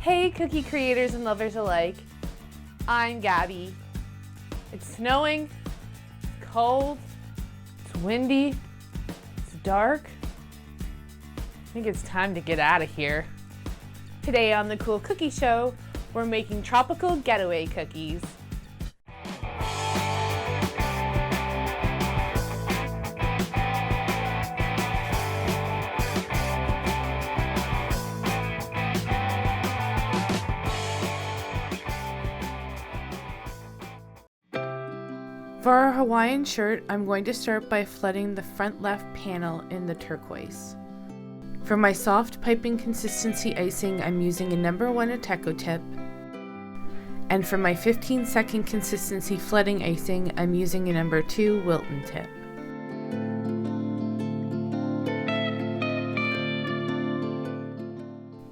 Hey cookie creators and lovers alike, I'm Gabby. It's snowing, it's cold, it's windy, it's dark. I think it's time to get out of here. Today on the Cool Cookie Show, we're making tropical getaway cookies. For our Hawaiian shirt, I'm going to start by flooding the front left panel in the turquoise. For my soft piping consistency icing, I'm using a number 1 Ateco tip. And for my 15-second consistency flooding icing, I'm using a number 2 Wilton tip.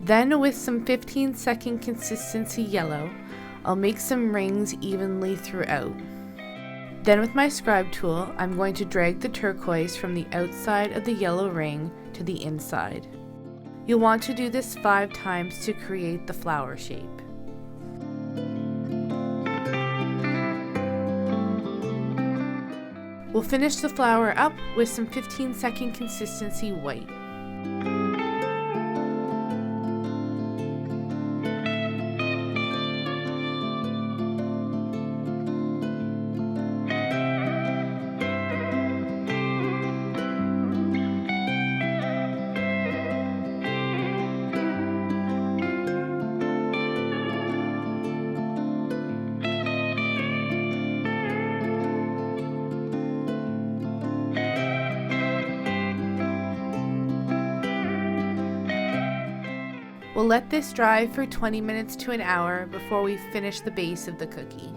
Then with some 15-second consistency yellow, I'll make some rings evenly throughout. Then with my scribe tool, I'm going to drag the turquoise from the outside of the yellow ring to the inside. You'll want to do this 5 times to create the flower shape. We'll finish the flower up with some 15-second consistency white. We'll let this dry for 20 minutes to an hour before we finish the base of the cookie.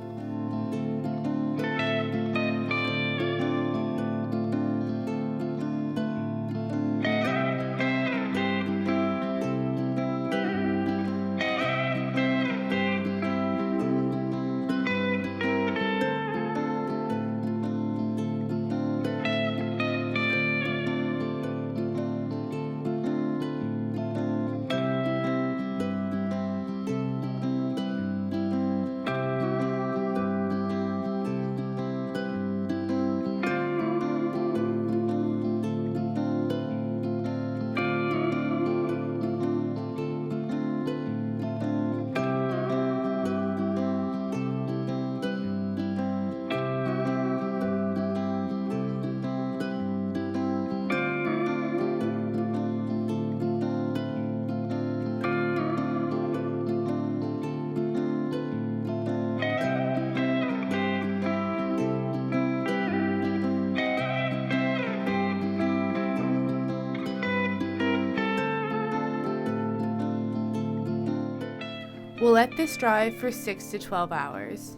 We'll let this dry for 6 to 12 hours.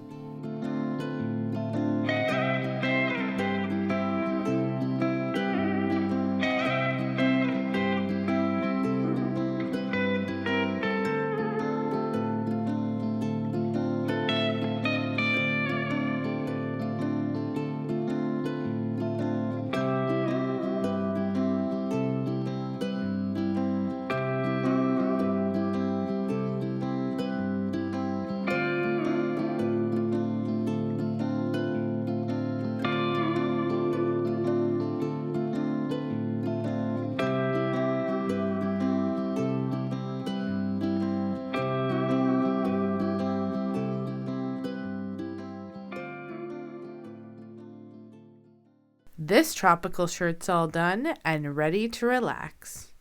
This tropical shirt's all done and ready to relax.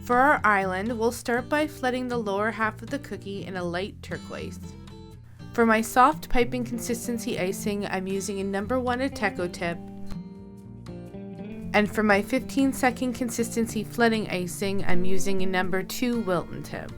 For our island, we'll start by flooding the lower half of the cookie in a light turquoise. For my soft piping consistency icing, I'm using a number 1 Ateco tip. And for my 15-second consistency flooding icing, I'm using a number 2 Wilton tip.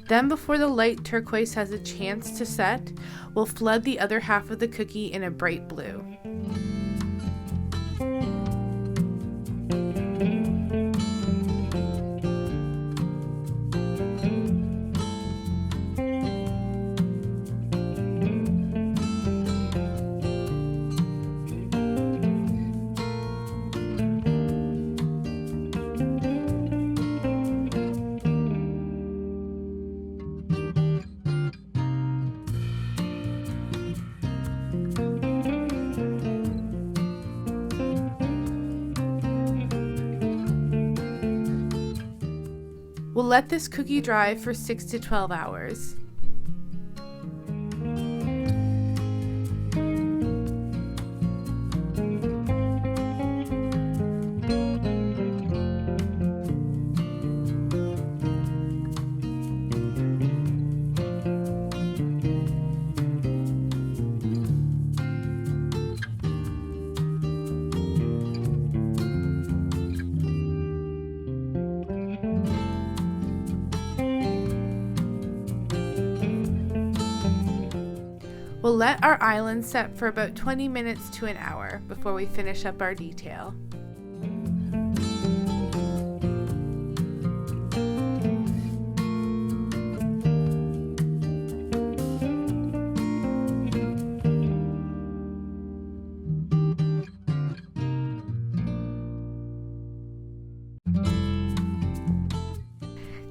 Then before the light turquoise has a chance to set, we'll flood the other half of the cookie in a bright blue. We'll let this cookie dry for 6 to 12 hours. We'll let our island set for about 20 minutes to an hour before we finish up our detail.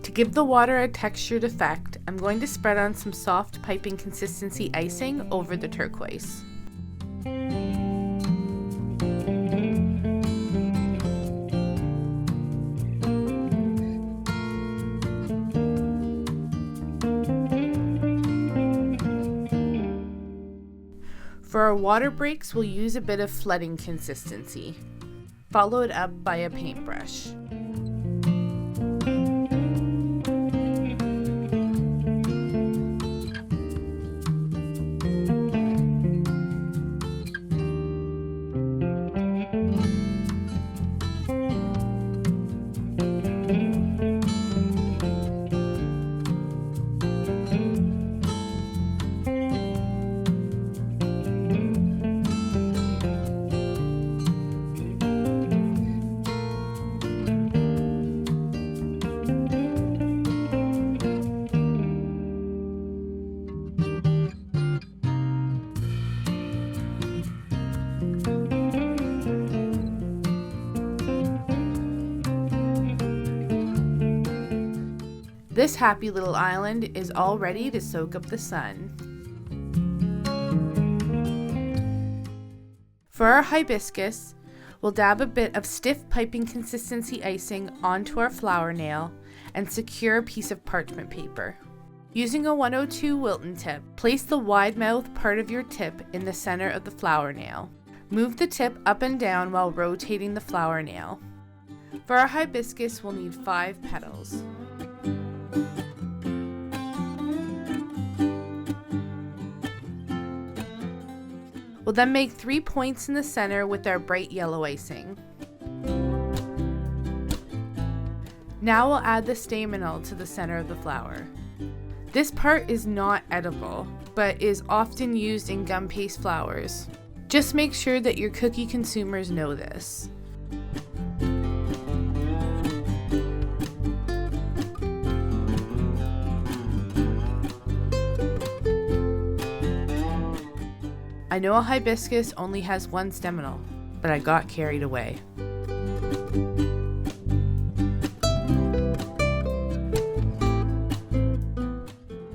To give the water a textured effect, I'm going to spread on some soft piping consistency icing over the turquoise. For our water breaks, we'll use a bit of flooding consistency, followed up by a paintbrush. This happy little island is all ready to soak up the sun. For our hibiscus, we'll dab a bit of stiff piping consistency icing onto our flower nail and secure a piece of parchment paper. Using a 102 Wilton tip, place the wide mouth part of your tip in the center of the flower nail. Move the tip up and down while rotating the flower nail. For our hibiscus, we'll need 5 petals. We'll then make 3 points in the center with our bright yellow icing. Now we'll add the staminal to the center of the flower. This part is not edible, but is often used in gum paste flowers. Just make sure that your cookie consumers know this. I know a hibiscus only has 1 staminal, but I got carried away.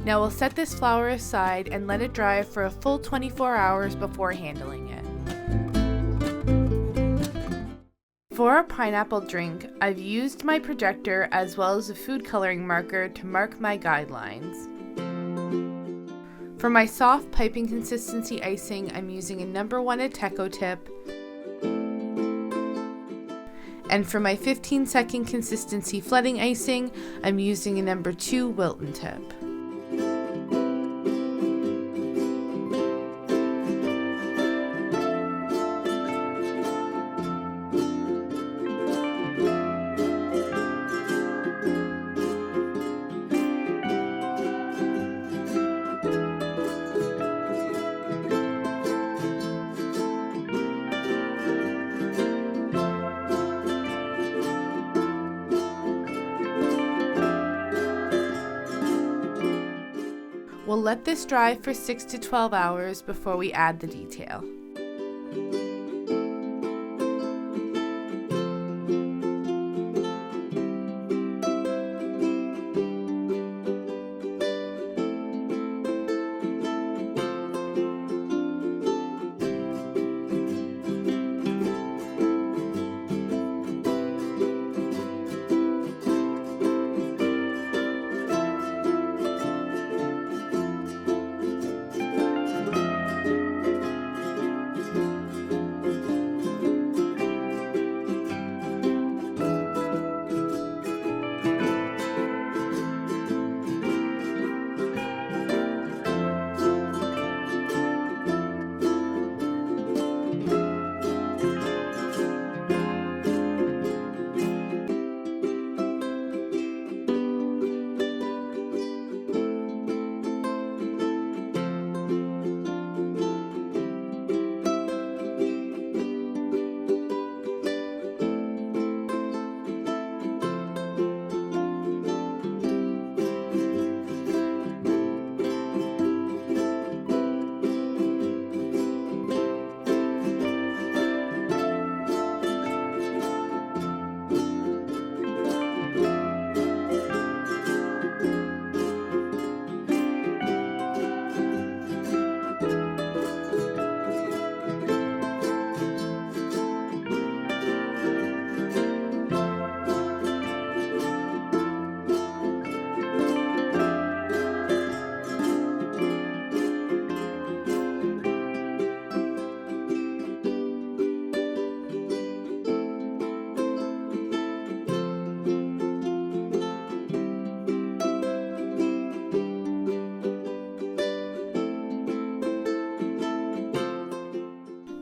Now we'll set this flower aside and let it dry for a full 24 hours before handling it. For our pineapple drink, I've used my projector as well as a food coloring marker to mark my guidelines. For my soft piping consistency icing, I'm using a number 1 Ateco tip. And for my 15-second consistency flooding icing, I'm using a number 2 Wilton tip. We'll let this dry for 6 to 12 hours before we add the detail.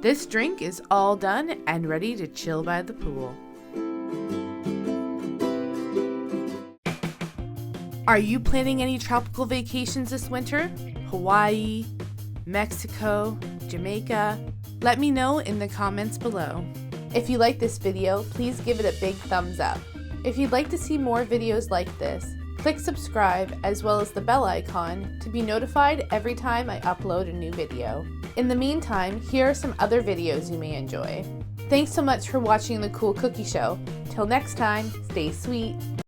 This drink is all done and ready to chill by the pool. Are you planning any tropical vacations this winter? Hawaii, Mexico, Jamaica? Let me know in the comments below. If you like this video, please give it a big thumbs up. If you'd like to see more videos like this, click subscribe as well as the bell icon to be notified every time I upload a new video. In the meantime, here are some other videos you may enjoy. Thanks so much for watching The Cool Cookie Show. Till next time, stay sweet.